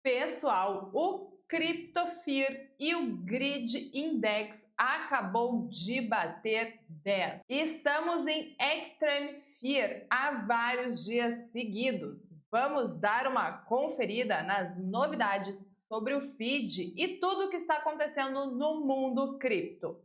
Pessoal, o Crypto Fear e o Grid Index acabou de bater 10. Estamos em Extreme Fear há vários dias seguidos. Vamos dar uma conferida nas novidades sobre o feed e tudo o que está acontecendo no mundo cripto.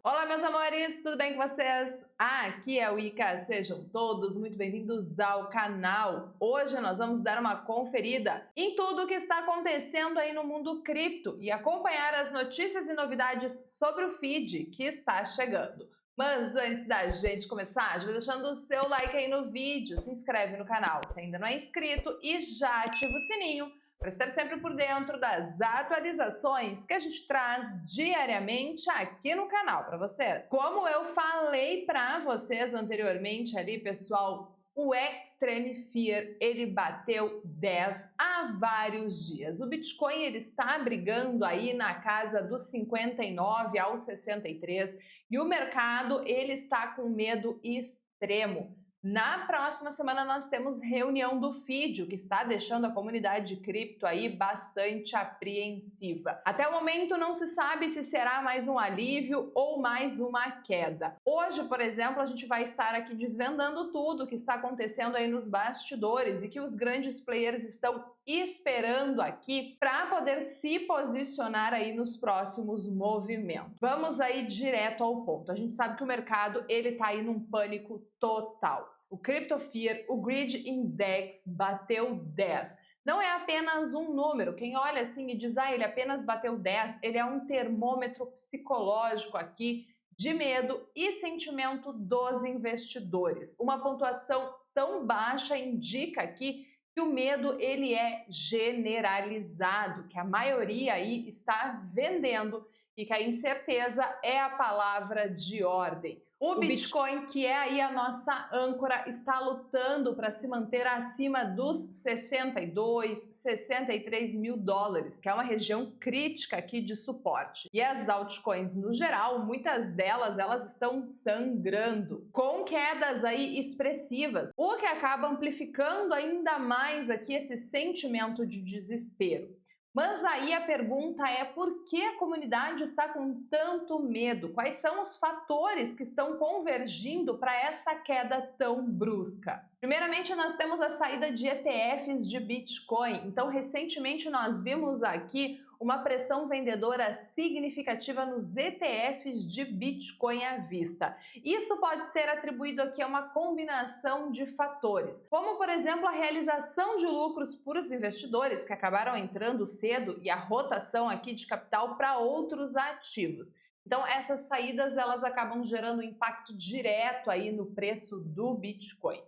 Olá, meus amores, tudo bem com vocês? Aqui é o Ica, sejam todos muito bem-vindos ao canal. Hoje nós vamos dar uma conferida em tudo o que está acontecendo aí no mundo cripto e acompanhar as notícias e novidades sobre o feed que está chegando. Mas antes da gente começar, já vai deixando o seu like aí no vídeo, se inscreve no canal se ainda não é inscrito e já ativa o sininho para estar sempre por dentro das atualizações que a gente traz diariamente aqui no canal para vocês. Como eu falei para vocês anteriormente ali, pessoal, o Extreme Fear, ele bateu 10 há vários dias. O Bitcoin, ele está brigando aí na casa dos 59 aos 63 e o mercado, ele está com medo extremo. Na próxima semana nós temos reunião do FID, o que está deixando a comunidade de cripto aí bastante apreensiva. Até o momento não se sabe se será mais um alívio ou mais uma queda. Hoje, por exemplo, a gente vai estar aqui desvendando tudo o que está acontecendo aí nos bastidores e que os grandes players estão esperando aqui para poder se posicionar aí nos próximos movimentos. Vamos aí direto ao ponto. A gente sabe que o mercado ele está aí num pânico total. O Crypto Fear, o Grid Index bateu 10. Não é apenas um número. Quem olha assim e diz, ele apenas bateu 10, ele é um termômetro psicológico aqui de medo e sentimento dos investidores. Uma pontuação tão baixa indica aqui que o medo ele é generalizado, que a maioria aí está vendendo e que a incerteza é a palavra de ordem. O Bitcoin, que é aí a nossa âncora, está lutando para se manter acima dos 62, 63 mil dólares, que é uma região crítica aqui de suporte. E as altcoins no geral, muitas delas, elas estão sangrando, com quedas aí expressivas, o que acaba amplificando ainda mais aqui esse sentimento de desespero. Mas aí a pergunta é por que a comunidade está com tanto medo? Quais são os fatores que estão convergindo para essa queda tão brusca? Primeiramente, nós temos a saída de ETFs de Bitcoin. Então, recentemente nós vimos aqui uma pressão vendedora significativa nos ETFs de Bitcoin à vista. Isso pode ser atribuído aqui a uma combinação de fatores, como por exemplo a realização de lucros por os investidores que acabaram entrando cedo e a rotação aqui de capital para outros ativos. Então essas saídas elas acabam gerando impacto direto aí no preço do Bitcoin.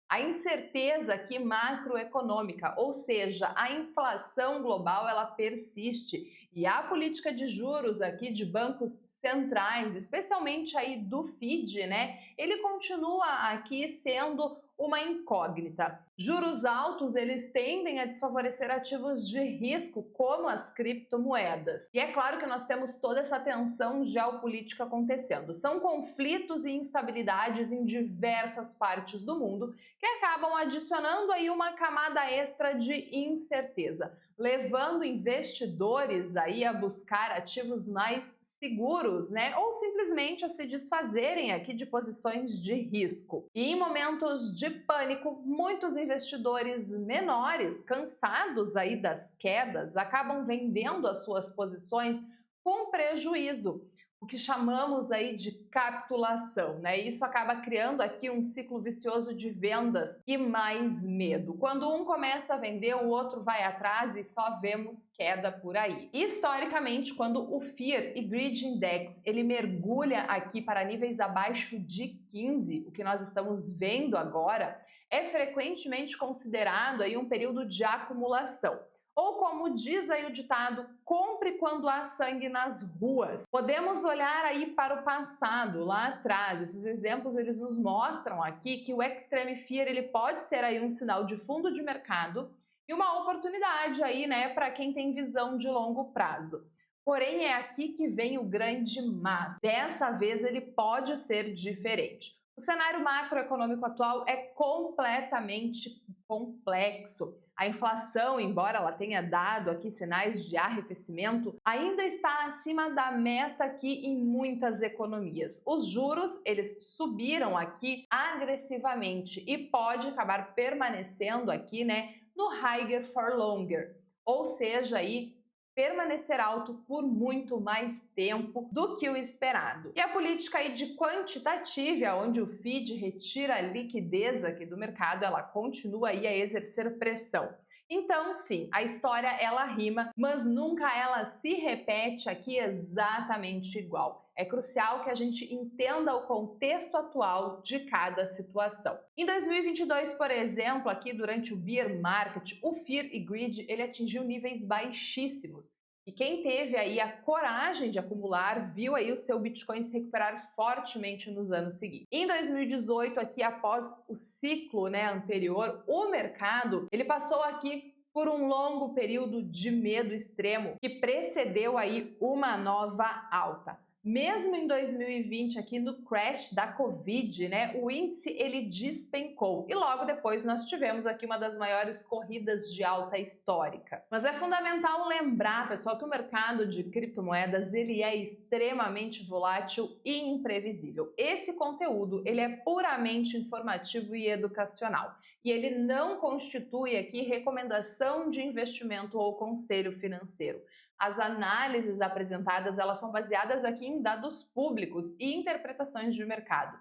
A incerteza aqui macroeconômica, ou seja, a inflação global, ela persiste e a política de juros aqui de bancos centrais, especialmente aí do FID, né, ele continua aqui sendo uma incógnita. Juros altos, eles tendem a desfavorecer ativos de risco, como as criptomoedas. E é claro que nós temos toda essa tensão geopolítica acontecendo. São conflitos e instabilidades em diversas partes do mundo que acabam adicionando aí uma camada extra de incerteza, levando investidores aí a buscar ativos mais seguros, né? Ou simplesmente a se desfazerem aqui de posições de risco. E em momentos de pânico, muitos investidores menores, cansados aí das quedas, acabam vendendo as suas posições com prejuízo, o que chamamos aí de capitulação, né? Isso acaba criando aqui um ciclo vicioso de vendas e mais medo. Quando um começa a vender, o outro vai atrás e só vemos queda por aí. Historicamente, quando o Fear e Grid Index ele mergulha aqui para níveis abaixo de 15, o que nós estamos vendo agora, é frequentemente considerado aí um período de acumulação. Ou como diz aí o ditado, compre quando há sangue nas ruas. Podemos olhar aí para o passado, lá atrás. Esses exemplos eles nos mostram aqui que o Extreme Fear ele pode ser aí um sinal de fundo de mercado e uma oportunidade aí, né, para quem tem visão de longo prazo. Porém, é aqui que vem o grande mas. Dessa vez ele pode ser diferente. O cenário macroeconômico atual é completamente complexo. A inflação, embora ela tenha dado aqui sinais de arrefecimento, ainda está acima da meta aqui em muitas economias. Os juros, eles subiram aqui agressivamente e pode acabar permanecendo aqui, né, no higher for longer. Ou seja, aí permanecer alto por muito mais tempo do que o esperado. E a política aí de quantitativa, onde o Fed retira a liquidez aqui do mercado, ela continua aí a exercer pressão. Então, sim, a história ela rima, mas nunca ela se repete aqui exatamente igual. É crucial que a gente entenda o contexto atual de cada situação. Em 2022, por exemplo, aqui durante o bear market, o Fear e Greed ele atingiu níveis baixíssimos. E quem teve aí a coragem de acumular, viu aí o seu Bitcoin se recuperar fortemente nos anos seguintes. Em 2018, aqui após o ciclo, né, anterior, o mercado, ele passou aqui por um longo período de medo extremo que precedeu aí uma nova alta. Mesmo em 2020, aqui no crash da Covid, né, o índice ele despencou e logo depois nós tivemos aqui uma das maiores corridas de alta histórica. Mas é fundamental lembrar, pessoal, que o mercado de criptomoedas ele é extremamente volátil e imprevisível. Esse conteúdo ele é puramente informativo e educacional e ele não constitui aqui recomendação de investimento ou conselho financeiro. As análises apresentadas elas são baseadas aqui em dados públicos e interpretações de mercado.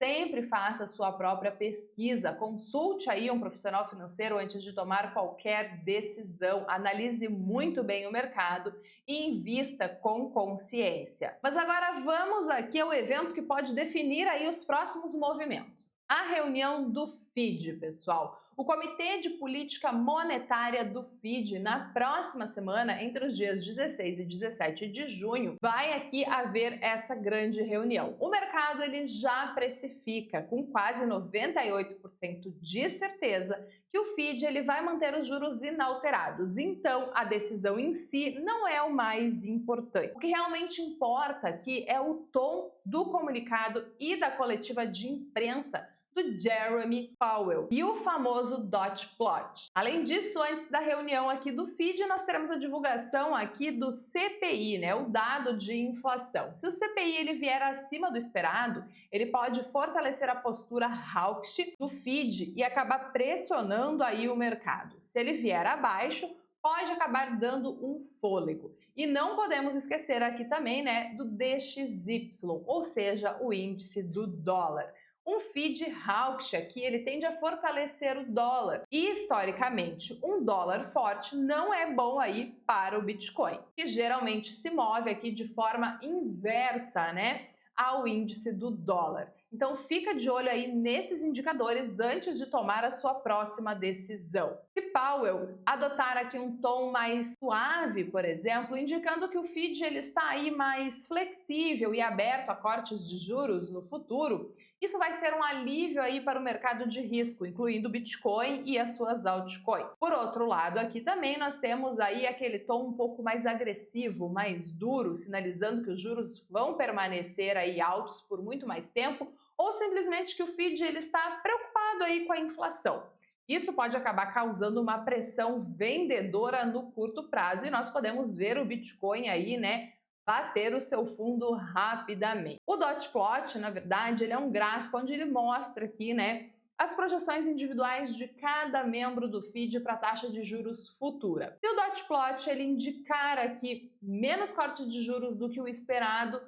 Sempre faça a sua própria pesquisa, consulte aí um profissional financeiro antes de tomar qualquer decisão, analise muito bem o mercado e invista com consciência. Mas agora vamos aqui ao evento que pode definir aí os próximos movimentos. A reunião do FID, pessoal. O Comitê de Política Monetária do FID, na próxima semana, entre os dias 16 e 17 de junho, vai aqui haver essa grande reunião. O mercado ele já precifica com quase 98% de certeza que o FID ele vai manter os juros inalterados. Então, a decisão em si não é o mais importante. O que realmente importa aqui é o tom do comunicado e da coletiva de imprensa do Jeremy Powell e o famoso dot plot. Além disso, antes da reunião aqui do FID, nós teremos a divulgação aqui do CPI, né, o dado de inflação. Se o CPI ele vier acima do esperado, ele pode fortalecer a postura hawkish do FID e acabar pressionando aí o mercado. Se ele vier abaixo, pode acabar dando um fôlego. E não podemos esquecer aqui também, né, do DXY, ou seja, o índice do dólar. Um FID hawkish aqui, ele tende a fortalecer o dólar. E, historicamente, um dólar forte não é bom aí para o Bitcoin, que geralmente se move aqui de forma inversa, né, ao índice do dólar. Então, fica de olho aí nesses indicadores antes de tomar a sua próxima decisão. Se Powell adotar aqui um tom mais suave, por exemplo, indicando que o FID ele está aí mais flexível e aberto a cortes de juros no futuro, isso vai ser um alívio aí para o mercado de risco, incluindo o Bitcoin e as suas altcoins. Por outro lado, aqui também nós temos aí aquele tom um pouco mais agressivo, mais duro, sinalizando que os juros vão permanecer aí altos por muito mais tempo, ou simplesmente que o FID ele está preocupado aí com a inflação. Isso pode acabar causando uma pressão vendedora no curto prazo e nós podemos ver o Bitcoin aí, né, bater o seu fundo rapidamente. O dot plot, na verdade, ele é um gráfico onde ele mostra aqui, né, as projeções individuais de cada membro do FID para a taxa de juros futura. Se o dot plot ele indicar aqui menos corte de juros do que o esperado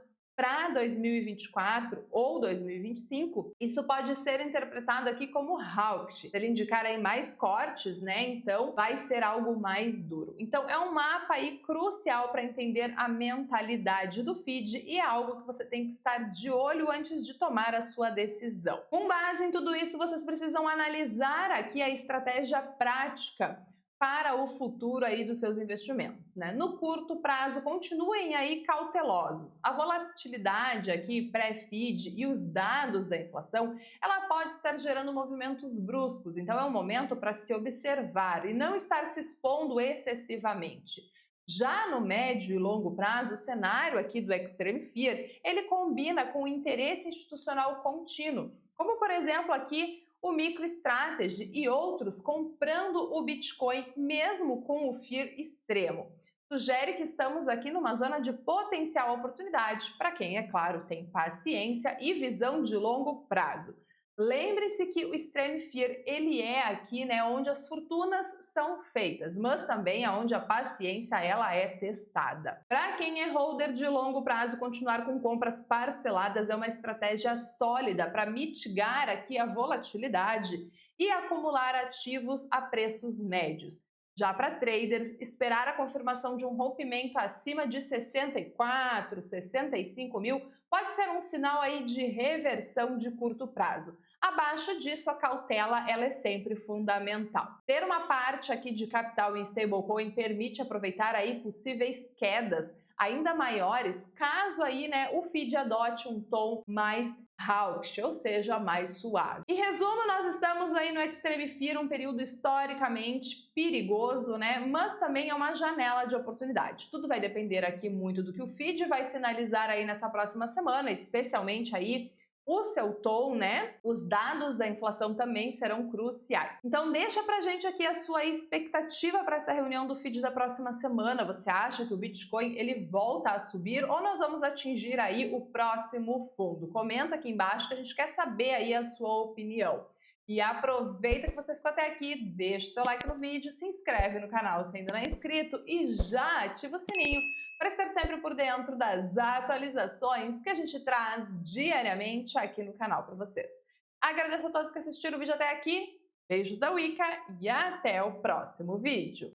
para 2024 ou 2025, isso pode ser interpretado aqui como hawkish. Se ele indicar aí mais cortes, né, então vai ser algo mais duro. Então é um mapa aí crucial para entender a mentalidade do FID e é algo que você tem que estar de olho antes de tomar a sua decisão. Com base em tudo isso, vocês precisam analisar aqui a estratégia prática para o futuro aí dos seus investimentos, né? No curto prazo, continuem aí cautelosos. A volatilidade aqui pré-FID e os dados da inflação, ela pode estar gerando movimentos bruscos, então é um momento para se observar e não estar se expondo excessivamente. Já no médio e longo prazo, o cenário aqui do Extreme Fear, ele combina com o interesse institucional contínuo, como por exemplo aqui o MicroStrategy e outros comprando o Bitcoin mesmo com o FIR extremo. Sugere que estamos aqui numa zona de potencial oportunidade para quem, é claro, tem paciência e visão de longo prazo. Lembre-se que o Extreme Fear, ele é aqui, né, onde as fortunas são feitas, mas também onde a paciência ela é testada. Para quem é holder de longo prazo, continuar com compras parceladas é uma estratégia sólida para mitigar aqui a volatilidade e acumular ativos a preços médios. Já para traders, esperar a confirmação de um rompimento acima de 64, 65 mil pode ser um sinal aí de reversão de curto prazo. Abaixo disso, a cautela ela é sempre fundamental. Ter uma parte aqui de capital em stablecoin permite aproveitar aí possíveis quedas ainda maiores, caso aí, né, o feed adote um tom mais hawkish, ou seja, mais suave. Em resumo, nós estamos aí no Extreme Fear, um período historicamente perigoso, né, mas também é uma janela de oportunidade. Tudo vai depender aqui muito do que o feed vai sinalizar aí nessa próxima semana, especialmente aí o seu tom, né? Os dados da inflação também serão cruciais. Então deixa pra gente aqui a sua expectativa para essa reunião do FID da próxima semana. Você acha que o Bitcoin ele volta a subir ou nós vamos atingir aí o próximo fundo? Comenta aqui embaixo que a gente quer saber aí a sua opinião. E aproveita que você ficou até aqui, deixa o seu like no vídeo, se inscreve no canal se ainda não é inscrito e já ativa o sininho para estar sempre por dentro das atualizações que a gente traz diariamente aqui no canal para vocês. Agradeço a todos que assistiram o vídeo até aqui, beijos da Wicca e até o próximo vídeo!